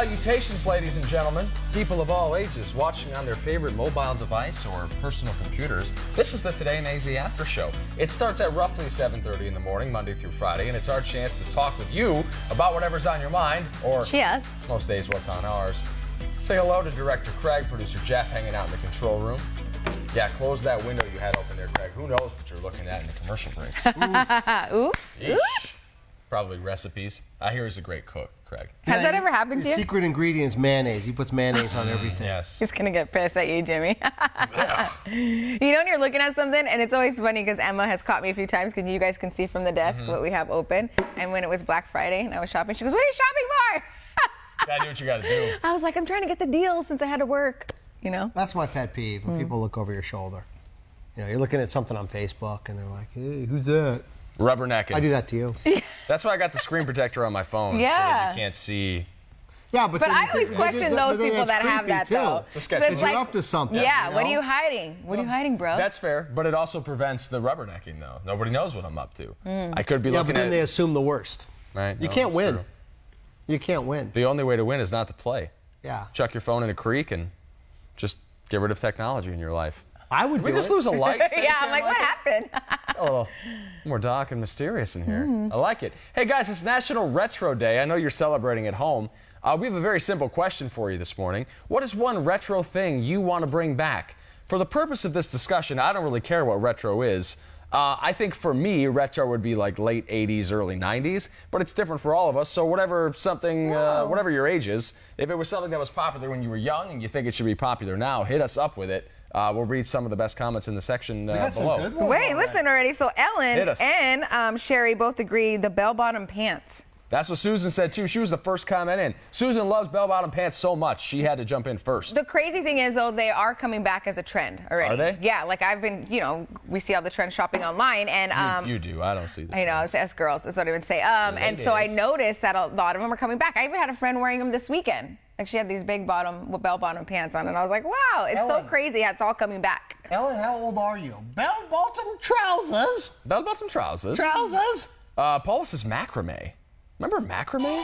Salutations, ladies and gentlemen, people of all ages watching on their favorite mobile device or personal computers. This is the Today in AZ After Show. It starts at roughly 7:30 in the morning, Monday through Friday, and it's our chance to talk with you about whatever's on your mind, or most days what's on ours. Say hello to Director Craig, Producer Jeff hanging out in the control room. Yeah, close that window you had open there, Craig. Who knows what you're looking at in the commercial breaks? Oops. Yeesh. Oops. Probably recipes. I hear he's a great cook, Craig. Has that ever happened to you? Secret ingredient is mayonnaise. He puts mayonnaise on everything. Yes. He's going to get pissed at you, Jimmy. You know when you're looking at something, and it's always funny because Emma has caught me a few times because you guys can see from the desk what we have open. And when it was Black Friday and I was shopping, she goes, "What are you shopping for?" Gotta do what you gotta do. I was like, "I'm trying to get the deal since I had to work." You know? That's my pet peeve, when people look over your shoulder. You know, you're looking at something on Facebook, and they're like, "Hey, who's that?" Rubbernecking. I do that to you. That's why I got the screen protector on my phone, so that you can't see. Yeah, but I always question those people that have that, though. It's a sketch. Because you're up to something. Yeah, you know? what are you hiding? What are you hiding, bro? That's fair, but it also prevents the rubbernecking, though. Nobody knows what I'm up to. I could be looking at... Yeah, but then they assume the worst. Right? You can't win. True. You can't win. The only way to win is not to play. Yeah. Chuck your phone in a creek and just get rid of technology in your life. I would do it. We just lose a light. Yeah, I'm like, what happened? A little more dark and mysterious in here. I like it. Hey, guys, it's National Retro Day. I know you're celebrating at home. We have a very simple question for you this morning. What is one retro thing you want to bring back? For the purpose of this discussion, I don't really care what retro is. I think for me, retro would be like late 80s, early 90s, but it's different for all of us. So whatever whatever your age is, if it was something that was popular when you were young and you think it should be popular now, hit us up with it. We'll read some of the best comments in the section below. Wait, listen already. So Ellen and Sherry both agree the bell-bottom pants. That's what Susan said, too. She was the first comment in. Susan loves bell-bottom pants so much, she had to jump in first. The crazy thing is, though, they are coming back as a trend already. Are they? Yeah, like I've been, you know, we see all the trend shopping online. And You do. I don't see this. I know, it's us girls. That's what I would say. And so I noticed that a lot of them are coming back. I even had a friend wearing them this weekend. Like she had these big bell-bottom pants on, and I was like, wow, it's so crazy how it's all coming back. Ellen, how old are you? Bell-bottom trousers. Bell-bottom trousers. Trousers. Paula says macrame. Remember macrame?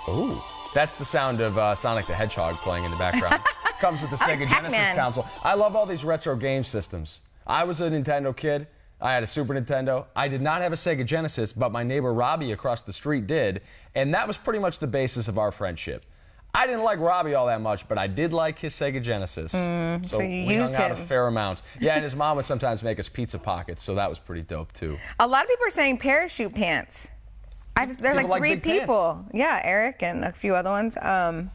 Oh, that's the sound of Sonic the Hedgehog playing in the background. Comes with the Sega Genesis console. I love all these retro game systems. I was a Nintendo kid. I had a Super Nintendo. I did not have a Sega Genesis, but my neighbor Robbie across the street did, and that was pretty much the basis of our friendship. I didn't like Robbie all that much, but I did like his Sega Genesis. So you we used hung out him. a fair amount. Yeah, and his mom would sometimes make us pizza pockets, so that was pretty dope, too. A lot of people are saying parachute pants. There's like 3 people. Pants. Yeah, Eric and a few other ones. I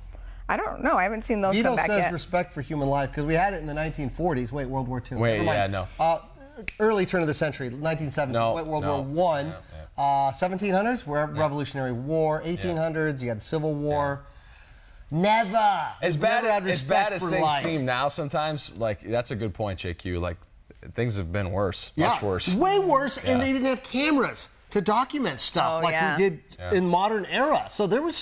don't know. I haven't seen those come back says yet. respect for human life, because we had it in the 1940s. Wait, World War II. Wait, yeah, no. Early turn of the century, 1917. No, World War I. 1700s, Revolutionary War. 1800s, you had the Civil War. Never. As bad as things life. seem now sometimes, like, that's a good point, JQ. Like, things have been worse. Yeah, much worse. Way worse, and they didn't have cameras to document stuff we did in modern era. So there was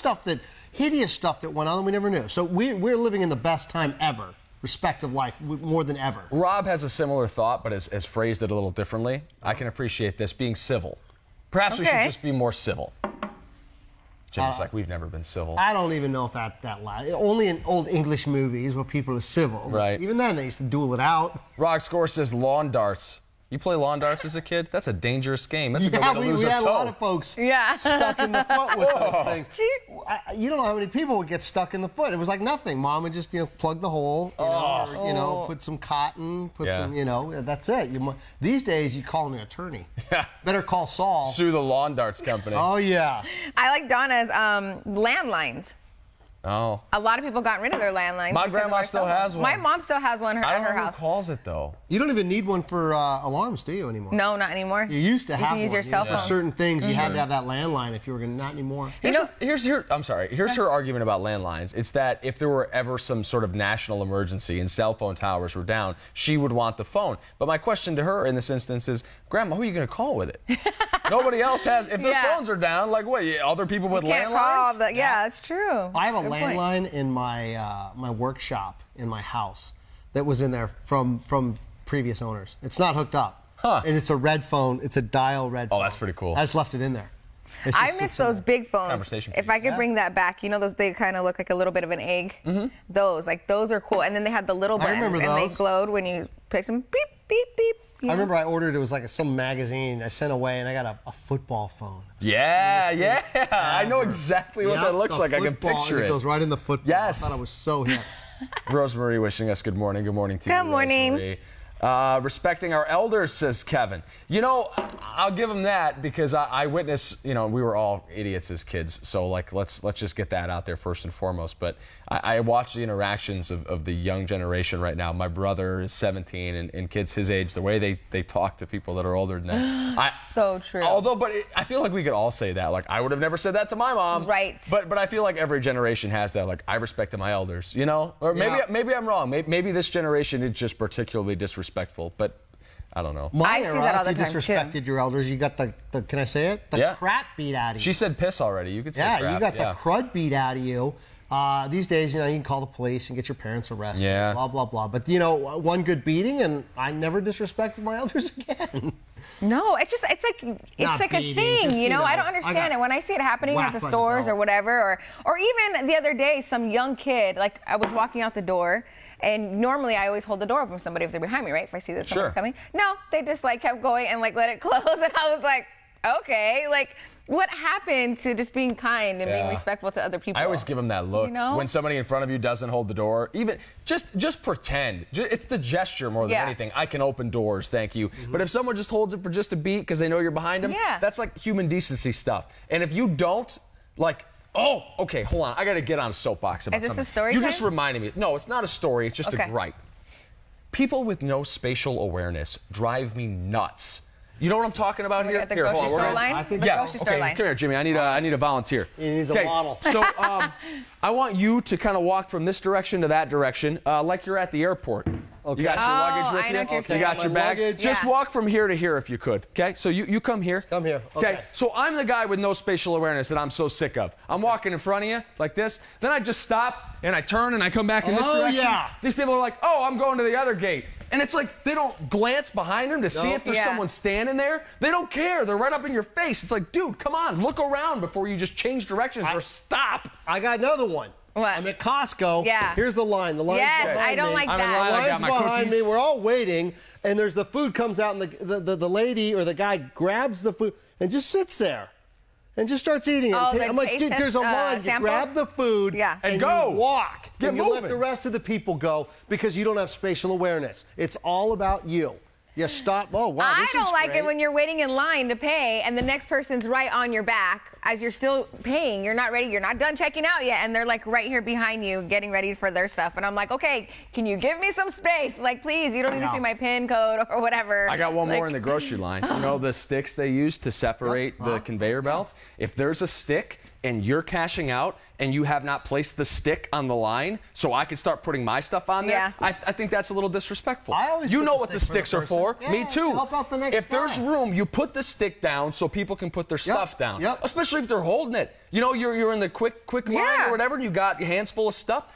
hideous stuff that went on that we never knew. So we're living in the best time ever. Respect of life, more than ever. Rob has a similar thought, but has phrased it a little differently. I can appreciate this, being civil. Perhaps we should just be more civil. Jimmy's like, we've never been civil. I don't even know if that lies. Only in old English movies where people are civil. Right. Even then, they used to duel it out. Rock Score says lawn darts. You play lawn darts as a kid? That's a dangerous game. That's a good way to lose a toe. We had a lot of folks stuck in the foot with those things. You don't know how many people would get stuck in the foot. It was like nothing. Mom would just plug the hole, or, put some cotton, put some, that's it. These days, you call an attorney. Better call Saul. Sue the lawn darts company. Oh, yeah. I like Donna's landlines. Oh. A lot of people got rid of their landlines. My grandma still has one. My mom still has one at her house. I don't know who calls it, though. You don't even need one for alarms, do you, anymore? No, not anymore. You used to have one. You can use your cell phone. For certain things, you had to have that landline if you were going to, not anymore. Here's her argument about landlines. It's that if there were ever some sort of national emergency and cell phone towers were down, she would want the phone. But my question to her in this instance is, Grandma, who are you going to call with it? Nobody else has. If their phones are down, like what? Other people with landlines? That's true. I have a landline in my my workshop in my house that was in there from previous owners. It's not hooked up. Huh. And it's a red phone. It's a dial red phone. Oh, that's pretty cool. I just left it in there. I miss those big phones. Conversation If I could bring that back, you know those, they kind of look like a little bit of an egg. Those are cool. And then they had the little buttons, remember and they those. glowed when you picked them. Beep, beep, beep. I remember I ordered, it was like some magazine I sent away, and I got a football phone. Yeah. I know exactly what that looks like. I can picture It it. goes right in the football. Yes. I thought I was so hip. Rosemary wishing us good morning. Good morning to you, Good morning. Rosemary. Respecting our elders, says Kevin. You know, I'll give him that because I witnessed, you know, we were all idiots as kids. So, like, let's just get that out there first and foremost. But I watch the interactions of the young generation right now. My brother is 17, and kids his age, the way they talk to people that are older than them. So true. I feel like we could all say that. Like, I would have never said that to my mom. Right. But I feel like every generation has that. Like, I respected my elders, you know? Or maybe I'm wrong. Maybe this generation is just particularly disrespectful, but I don't know. I see that all the if you time, disrespected your elders, you got the can I say it? The crap beat out of you. She said piss already. You could say Yeah, crap. you got the crud beat out of you. These days, you know, you can call the police and get your parents arrested. Yeah. Blah, blah, blah. But, you know, one good beating, and I never disrespected my elders again. No, it's like a beating, thing, just, you know? I don't I understand it. When I see it happening at the whacked by the stores or belt. whatever, or even the other day, some young kid, like I was walking out the door, and normally I always hold the door open for somebody if they're behind me, right? If I see that someone's coming. No, they just like kept going and like let it close, and I was like, okay, like what happened to just being kind and being respectful to other people? I always give them that look. You know? When somebody in front of you doesn't hold the door, even just pretend. It's the gesture more than anything. I can open doors, thank you. But if someone just holds it for just a beat because they know you're behind them, that's like human decency stuff. And if you don't, like, oh, okay, hold on, I got to get on a soapbox about something. Is this something. a story You time? just reminded me. No, it's not a story. It's just a gripe. People with no spatial awareness drive me nuts. You know what I'm talking about here? At the Here, hold grocery on, store we're line? I think The so. grocery store line. Come here, Jimmy. I need a volunteer. He needs a model. So I want you to kind of walk from this direction to that direction, like you're at the airport. Okay. You got your luggage with I you? know what you're saying. You got your My bag? luggage. Just walk from here to here if you could. Okay? So you come here. Come here. Okay. So I'm the guy with no spatial awareness that I'm so sick of. I'm walking in front of you like this. Then I just stop and I turn and I come back in this direction. Yeah. These people are like, oh, I'm going to the other gate. And it's like they don't glance behind them to see if there's someone standing there. They don't care. They're right up in your face. It's like, dude, come on, look around before you just change directions or stop. I got another one. What? I'm at Costco. Yeah. Here's the line. The line's behind Yes, I don't me. like I'm in that. line. The I got line's my behind cookies. me. We're all waiting, and there's the food comes out, and the lady or the guy grabs the food and just sits there and just starts eating it. Oh, the I'm like, taste dude, test, there's a line. You samples? grab the food And go. you walk. Get and you let moving. the rest of the people go because you don't have spatial awareness. It's all about you. You stop. Oh, wow, I this is don't like great. it when you're waiting in line to pay and the next person's right on your back as you're still paying. You're not ready. You're not done checking out yet. And they're like right here behind you getting ready for their stuff. And I'm like, okay, can you give me some space? Like, please, you don't need to see my PIN code or whatever. I got one more in the grocery line. You know the sticks they use to separate the conveyor belt? If there's a stick and you're cashing out and you have not placed the stick on the line so I can start putting my stuff on there, I think that's a little disrespectful. I always You put know the what the stick sticks for are the for. person. Me Yeah, too. help out the next if there's guy. room, you put the stick down so people can put their stuff down. Yep. Especially if they're holding it. You know, you're in the quick line or whatever and you got your hands full of stuff.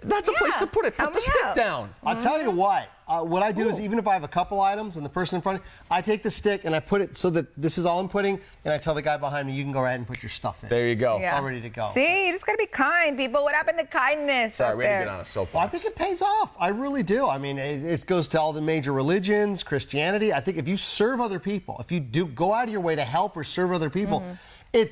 That's a place to put it. Put Help the me stick out. down. I'll tell you what. What I do is even if I have a couple items and the person in front of me, I take the stick and I put it so that this is all I'm putting, and I tell the guy behind me, you can go ahead and put your stuff in. There you go. Yeah. All ready to go. See, you just gotta be kind, people. What happened to kindness? Sorry, out we had to there? get on a soapbox. Well, I think it pays off. I really do. I mean, it goes to all the major religions, Christianity. I think if you serve other people, if you do go out of your way to help or serve other people, the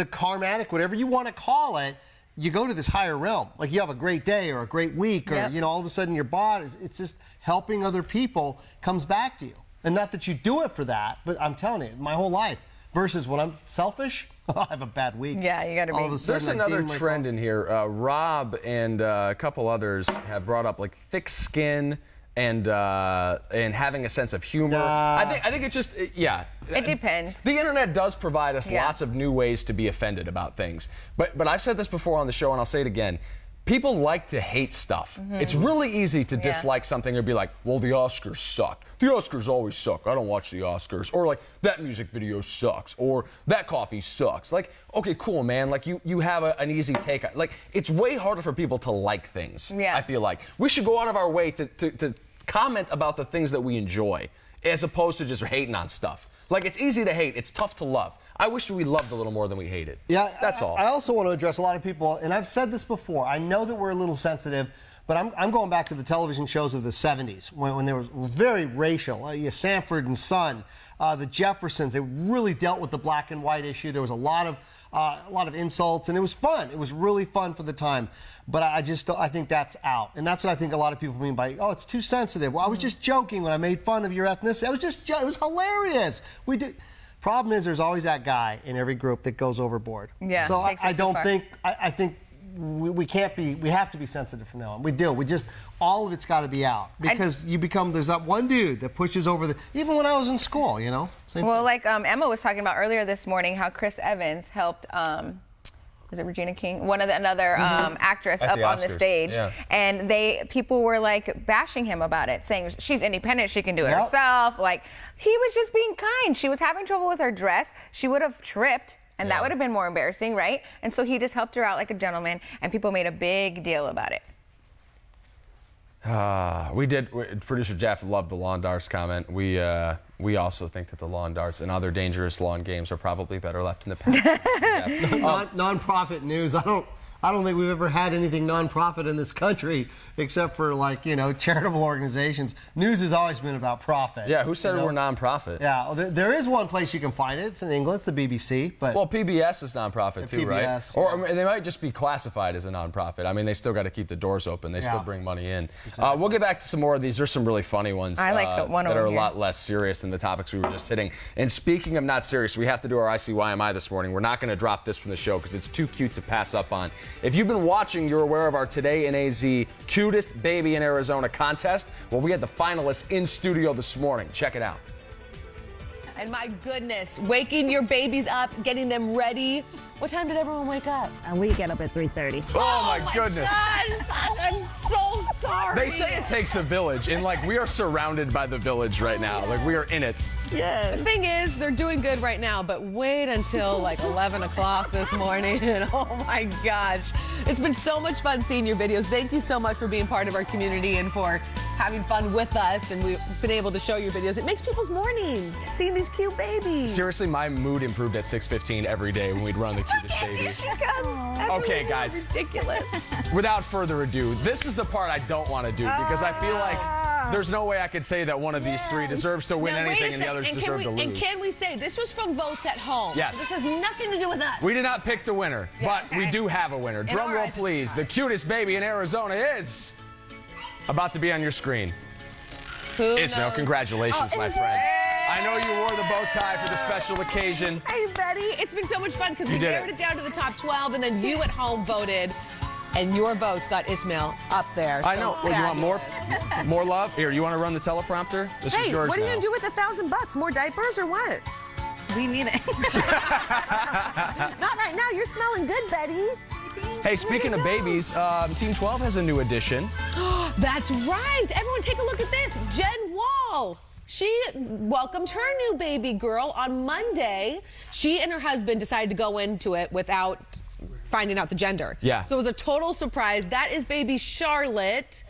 karmatic, whatever you want to call it, you go to this higher realm. Like you have a great day or a great week, or you know, all of a sudden your body, it's just helping other people comes back to you. And not that you do it for that, but I'm telling you, my whole life. Versus when I'm selfish, I have a bad week. Yeah, you gotta be. All of a sudden, There's I another deem my trend in here. Rob and a couple others have brought up like thick skin and having a sense of humor. I think it just It depends. The internet does provide us lots of new ways to be offended about things. But I've said this before on the show and I'll say it again. People like to hate stuff. It's really easy to dislike something or be like, well, the Oscars suck. The Oscars always suck. I don't watch the Oscars. Or like, that music video sucks. Or that coffee sucks. Like, okay, cool, man. Like, you have an easy take. Like, it's way harder for people to like things, I feel like. We should go out of our way to comment about the things that we enjoy as opposed to just hating on stuff. Like, it's easy to hate. It's tough to love. I wish we loved a little more than we hated. Yeah, that's all. I also want to address a lot of people, and I've said this before. I know that we're a little sensitive, but I'm going back to the television shows of the 70s when they were very racial. Sanford and Son, the Jeffersons, they really dealt with the black and white issue. There was a lot of insults, and it was fun. It was really fun for the time. But I think that's out. And that's what I think a lot of people mean by, oh, it's too sensitive. Well, I was just joking when I made fun of your ethnicity. It was hilarious. Problem is, there's always that guy in every group that goes overboard. Yeah. So I think we can't be, we have to be sensitive from now on. We do. All of it's got to be out. Because there's that one dude that pushes over even when I was in school, you know? Same thing. Like Emma was talking about earlier this morning, how Chris Evans helped, was it Regina King? Another actress At up the on the Oscars. stage. Yeah. And people were like bashing him about it, saying she's independent, she can do it herself. Like, he was just being kind. She was having trouble with her dress. She would have tripped. And that would have been more embarrassing, right? And so he just helped her out like a gentleman, and people made a big deal about it. Producer Jeff loved the lawn darts comment. We also think that the lawn darts and other dangerous lawn games are probably better left in the past. Non-profit news. I don't think we've ever had anything non-profit in this country except for, like, you know, charitable organizations. News has always been about profit. Yeah, who said we're non-profit? Yeah, there is one place you can find it. It's in England. It's the BBC. But well, PBS is non-profit too, right? PBS, Or I mean, they might just be classified as a non-profit. I mean, they still got to keep the doors open. They still bring money in. Exactly. We'll get back to some more of these. There's some really funny ones I like the one that over are a here. lot less serious than the topics we were just hitting. And speaking of not serious, we have to do our ICYMI this morning. We're not going to drop this from the show because it's too cute to pass up on. If you've been watching, you're aware of our Today in AZ Cutest Baby in Arizona contest. Well, we had the finalists in studio this morning. Check it out. And my goodness, waking your babies up, getting them ready. What time did everyone wake up? And we get up at 3:30. Oh my goodness. God, I'm so sorry. They say it takes a village, and like we are surrounded by the village right now. Like we are in it. Yes. The thing is, they're doing good right now, but wait until like 11 o'clock this morning, and oh my gosh. It's been so much fun seeing your videos. Thank you so much for being part of our community and for having fun with us, and we've been able to show your videos. It makes people's mornings, seeing these cute babies. Seriously, my mood improved at 6:15 every day when we'd run the cutest baby. Here she comes. Okay, guys. Ridiculous. Without further ado, this is the part I don't want to do because I feel like there's no way I could say that one of these three deserves to win Now, wait a anything and the second. others And deserve to lose. And can we say this was from votes at home? Yes. So this has nothing to do with us. We did not pick the winner, but we okay. do have a winner. Drum our roll, eyes, it's please. The cutest baby in Arizona is about to be on your screen. Who Ismael, knows? congratulations, my is friend. it? I know you wore the bow tie for the special occasion. Hey, Betty. It's been so much fun because we You did narrowed it. it down to the top 12, and then you at home voted, and your votes got Ismael up there. I So know. Well, you want more love? Here, you want to run the teleprompter? This is Hey, yours what are you now. going to do with $1,000? More diapers or what? We need it. Not right now. You're smelling good, Betty. Hey, speaking of babies, Team 12 has a new addition. That's right. Everyone take a look at this. Jen Wall. She welcomed her new baby girl on Monday. She and her husband decided to go into it without finding out the gender. Yeah. So it was a total surprise. That is baby Charlotte.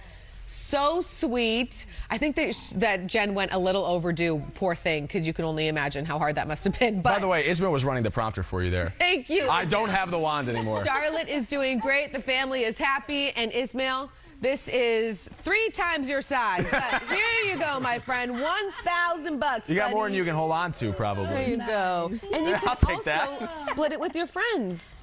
So sweet. I think that Jen went a little overdue, poor thing, because you can only imagine how hard that must have been. But By the way, Ismael was running the prompter for you there. thank you. I don't have the wand anymore. Charlotte is doing great. The family is happy. And Ismael, this is 3 times your size. But here you go, my friend. $1,000. You got more than buddy. you can hold on to, There probably. you go. And you can I'll take also that. split it with your friends.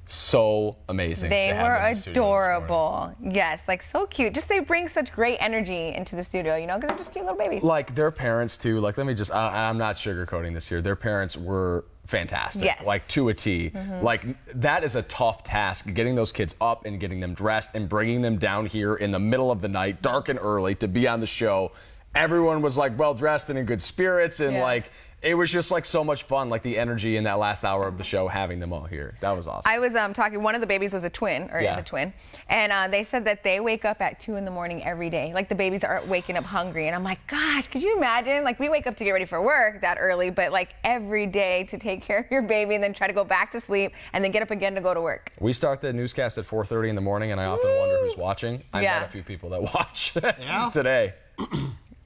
So amazing. They to have were them in the studio this morning. adorable. Yes, like so cute. Just they bring such great energy into the studio, you know, because they're just cute little babies. Like their parents too. Like let me just. I'm not sugarcoating this here. Their parents were fantastic. Yes. Like to a T. Like that is a tough task. Getting those kids up and getting them dressed and bringing them down here in the middle of the night, dark and early, to be on the show. Everyone was like well dressed and in good spirits, and like it was just like so much fun. Like the energy in that last hour of the show, having them all here. That was awesome. I was talking. One of the babies was a twin, or is Yeah. a twin, and they said that they wake up at 2 in the morning every day. Like the babies are waking up hungry, and I'm like, gosh, could you imagine? Like we wake up to get ready for work that early, but like every day to take care of your baby and then try to go back to sleep and then get up again to go to work. We start the newscast at 4:30 in the morning, and I often wonder who's watching. I Yeah. met a few people that watch today.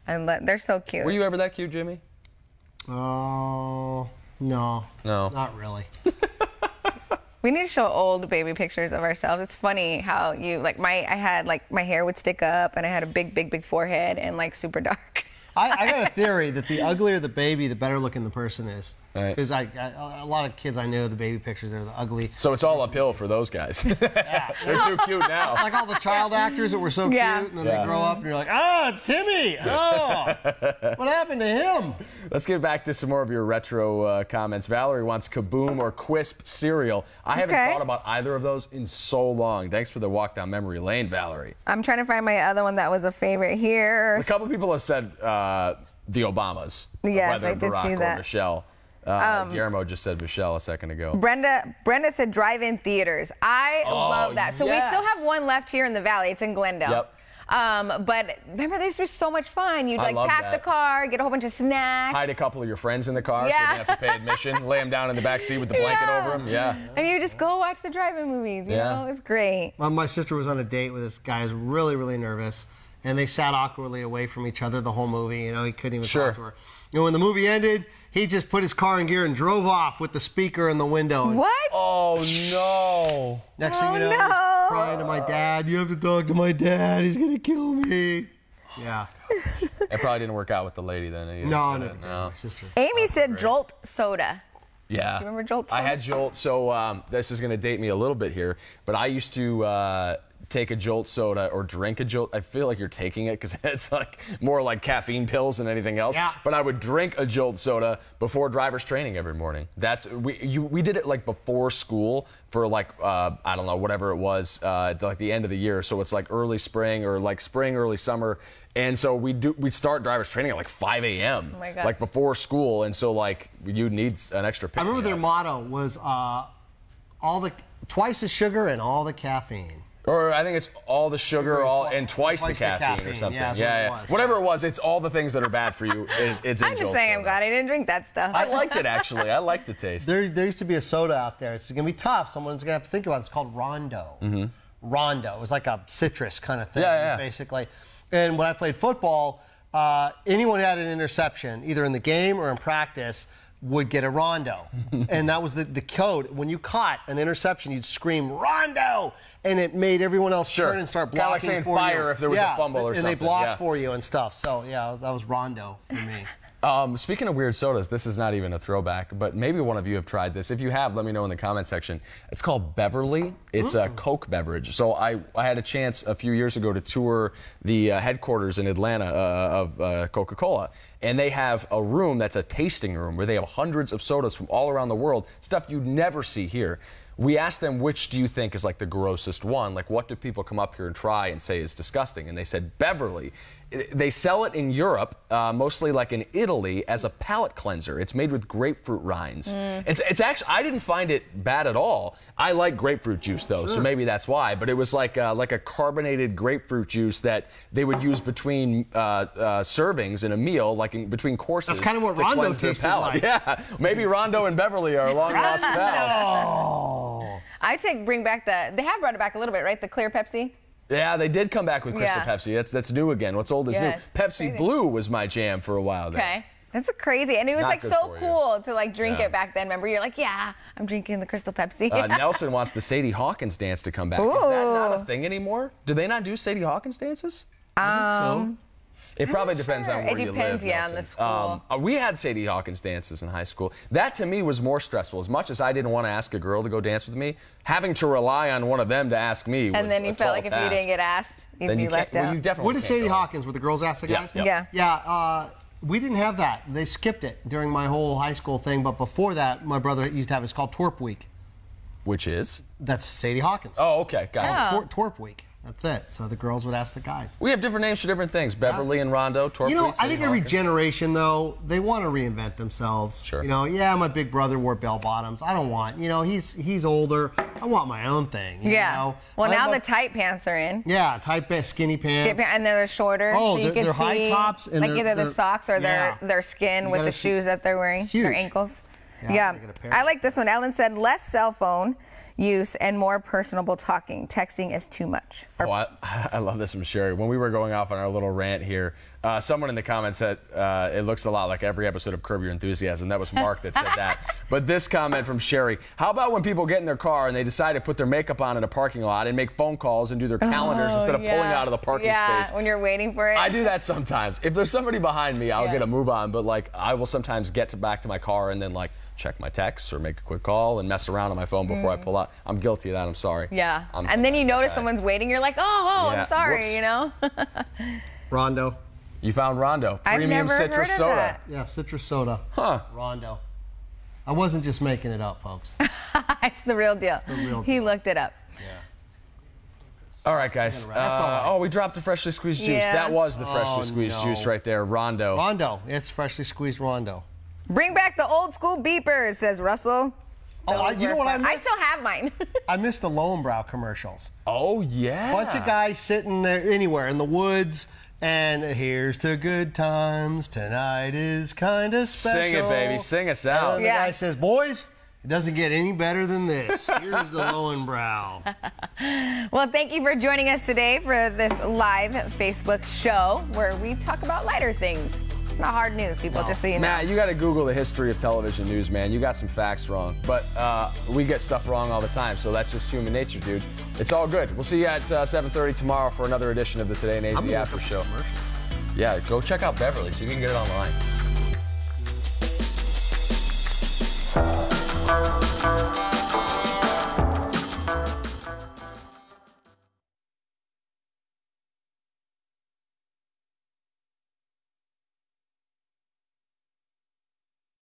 And they're so cute. Were you ever that cute, Jimmy? Oh, No. No. Not really. We need to show old baby pictures of ourselves. It's funny how you, like, I had, like, my hair would stick up and I had a big forehead and, like, super dark. I got a theory that the uglier the baby, the better looking the person is. Right. Because a lot of kids I know, the baby pictures, they're the ugly. So it's all uphill for those guys. They're too cute now. Like all the child actors that were so cute, and then they grow up and you're like, oh, it's Timmy. Oh, what happened to him? Let's get back to some more of your retro comments. Valerie wants Kaboom or Quisp cereal. I haven't thought about either of those in so long. Thanks for the walk down memory lane, Valerie. I'm trying to find my other one that was a favorite here. A couple people have said the Obamas. Yes, whether I did Barack see or that. Michelle. Guillermo just said Michelle a second ago. Brenda said drive-in theaters. I love that. So we still have one left here in the Valley. It's in Glendale. Yep. But remember, these were so much fun. You'd like pack the car, get a whole bunch of snacks. Hide a couple of your friends in the car so you didn't have to pay admission. Lay them down in the back seat with the blanket over them. Yeah. And you just go watch the drive-in movies. You know, it's great. Well, my sister was on a date with this guy who's really, really nervous, and they sat awkwardly away from each other the whole movie. You know, he couldn't even talk to her. You know, when the movie ended, he just put his car in gear and drove off with the speaker in the window. What? Oh, no. Next thing you know, he's crying to my dad. You have to talk to my dad. He's going to kill me. Yeah. It probably didn't work out with the lady then either. No. My sister. Amy said Jolt soda. Yeah. Do you remember Jolt soda? I had Jolt, so this is going to date me a little bit here, but I used to take a Jolt soda or drink a Jolt. I feel like you're taking it because it's like more like caffeine pills than anything else. Yeah. But I would drink a Jolt soda before driver's training every morning. We did it like before school for like I don't know, whatever it was, like the end of the year. So it's like early spring or like spring, early summer. And so we'd start driver's training at like 5 a.m. Oh my gosh. Like before school. And so like you need an extra pick. I remember their motto was twice the sugar and all the caffeine. Or I think it's all the sugar, and twice the caffeine or something. Yeah. Whatever it was, it's all the things that are bad for you. It's in I'm just Jolt saying, soda. I'm glad I didn't drink that stuff. I liked it, actually. I liked the taste. There used to be a soda out there. It's going to be tough. Someone's going to have to think about it. It's called Rondo. Mm-hmm. Rondo. It was like a citrus kind of thing, basically. And when I played football, anyone who had an interception, either in the game or in practice, would get a Rondo. And that was the code. When you caught an interception, you'd scream, Rondo! And it made everyone else turn and start blocking Kind of like saying for fire you. if there was a fumble or and something. they blocked for you and stuff. So, yeah, that was Rondo for me. Speaking of weird sodas, this is not even a throwback, but maybe one of you have tried this. If you have, let me know in the comment section. It's called Beverly. It's a Coke beverage. So I had a chance a few years ago to tour the headquarters in Atlanta of Coca-Cola. And they have a room that's a tasting room where they have hundreds of sodas from all around the world, stuff you'd never see here. We asked them, which do you think is like the grossest one? Like, what do people come up here and try and say is disgusting? And they said Beverly. They sell it in Europe, mostly like in Italy, as a palate cleanser. It's made with grapefruit rinds. It's actually, I didn't find it bad at all. I like grapefruit juice though, so maybe that's why. But it was like a carbonated grapefruit juice that they would use between servings in a meal, like between courses. That's kind of what Rondo tasted like. Yeah, maybe Rondo and Beverly are long lost pals. I'd bring back they have brought it back a little bit, right? The clear Pepsi. Yeah, they did come back with Crystal Pepsi. That's new again. What's old is new. Pepsi crazy. Blue was my jam for a while there. Okay. That's crazy. And it was Not like good so for you. cool to like drink it back then. Remember, you're like, yeah, I'm drinking the Crystal Pepsi. Nelson wants the Sadie Hawkins dance to come back. Is that not a thing anymore? Do they not do Sadie Hawkins dances? It probably depends on where you live. It depends, on the school. We had Sadie Hawkins dances in high school. That to me was more stressful. As much as I didn't want to ask a girl to go dance with me, having to rely on one of them to ask me was and then you a felt tall like if task. you didn't get asked, you'd be left out. Well, you definitely What is can't Sadie go. Hawkins? Were the girls ask the guys? Yeah. We didn't have that. They skipped it during my whole high school thing. But before that, my brother used to have it's called Twerp Week. Which is? That's Sadie Hawkins. Oh, okay. Got it. Twerp Week. That's it. So the girls would ask the guys. We have different names for different things. Beverly and Rondo, Torp. You know, I think every generation, though, they want to reinvent themselves. Sure. You know, my big brother wore bell bottoms. I don't want, he's older. I want my own thing. You know? Well, now the tight pants are in. Yeah, tight pants, skinny pants. And they're shorter. Oh, so you can they're see, high tops. And like either the socks or their skin with the shoes that they're wearing, huge. their ankles. Yeah. I like this one. Ellen said less cell phone use and more personable talking. Texting is too much. Oh, I love this from Sherry. When we were going off on our little rant here, someone in the comments said it looks a lot like every episode of Curb Your Enthusiasm. That was Mark that said that. But this comment from Sherry, how about when people get in their car and they decide to put their makeup on in a parking lot and make phone calls and do their calendars instead of pulling out of the parking space? When you're waiting for it. I do that sometimes. If there's somebody behind me, I'll get a move on. But like, I will sometimes get back to my car and then like check my texts or make a quick call and mess around on my phone before I pull out. I'm guilty of that. I'm sorry. Yeah. And then you notice someone's waiting. You're like, I'm sorry, Whoops. you know? Rondo. You found Rondo. I've Premium never citrus heard of soda. that. Yeah, citrus soda. Huh. Rondo. I wasn't just making it up, folks. It's the real deal. the real He deal. looked it up. Yeah. All right, guys. That's all right. Oh, we dropped the freshly squeezed juice. Yeah. That was the freshly squeezed no. juice right there. Rondo. Rondo. It's freshly squeezed Rondo. Bring back the old school beepers, says Russell. You know what I missed? I still have mine. I missed the Lowenbrow commercials. Oh, yeah. Bunch of guys sitting there anywhere in the woods, and here's to good times. Tonight is kind of special. Sing it, baby. Sing us And out. then the guy says, boys, it doesn't get any better than this. Here's the Lowenbrow. Well, thank you for joining us today for this live Facebook show where we talk about lighter things. It's not hard news, people, just so you know. Matt, you got to Google the history of television news, man. You got some facts wrong. But we get stuff wrong all the time, so that's just human nature, dude. It's all good. We'll see you at 7:30 tomorrow for another edition of the Today in AZ After Show. Yeah, go check out Beverly. See if you can get it online.